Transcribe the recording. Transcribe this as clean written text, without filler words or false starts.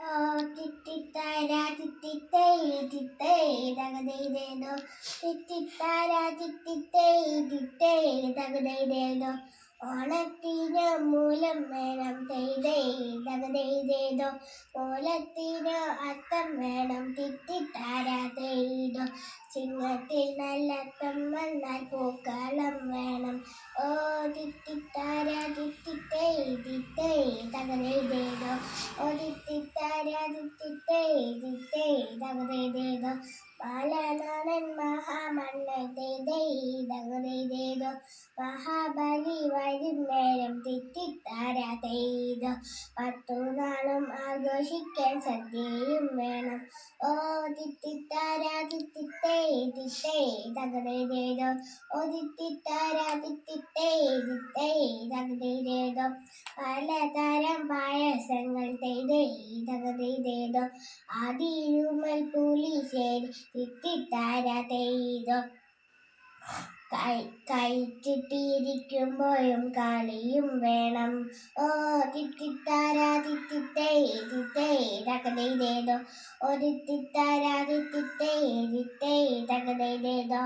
തിത്തിത്താര തിത്തിത്തേ തിത്തേ തകതേതേതോ തിത്തിത്താര തിത്തിത്തേ തിത്തേ തകതേതേതോ ഓണത്തിന് മൂലം വേണം തെയ്തേ തകതേതേതോ ഓലത്തിന് അത്തം വേണം തിത്തിത്താര തെയ്തോ ചിങ്ങത്തിൽ നല്ല അത്തം വന്നാൽ പൂക്കളം വേണം ഓ തിത്തിത്താര തിത്തിത്തേ തിത്തേ തകതേതേതോ ഓ തിത്തിത്താര തിത്തിത്തേ തിത്തേ തകതേതേതോ ബാലനാഥൻ മഹാമണ്ണൻ തെയ്തേ തകതേതേതോ മഹാബലി വരും നേരം തിത്തിത്താര തെയ്തോ 10 നാളും ആഘോഷിക്കാൻ സദ്യയും വേണം ഓ തിത്തിത്താര തിത്തിത്തേ തിത്തേ തകതേതേതോ ഓ തിത്തിത്താര തിത്തിത്തേ തിത്തേ തകതേതേതോ പലതരം പായസങ്ങൾ തെയ്തേ തകതേതേതോ ആദിരുമൽ പുളിശ്ശേരി തിത്തിത്താര തെയ്തോ കഴിച്ചിട്ടിരിക്കുമ്പോഴും കളിയും വേണം ഓ തിത്തിത്താര തിത്തിത്തേ തിത്തേ തകതേതേതോ ഓ തിത്തിത്താര തിത്തിത്തേ തിത്തേ തകതേതേതോ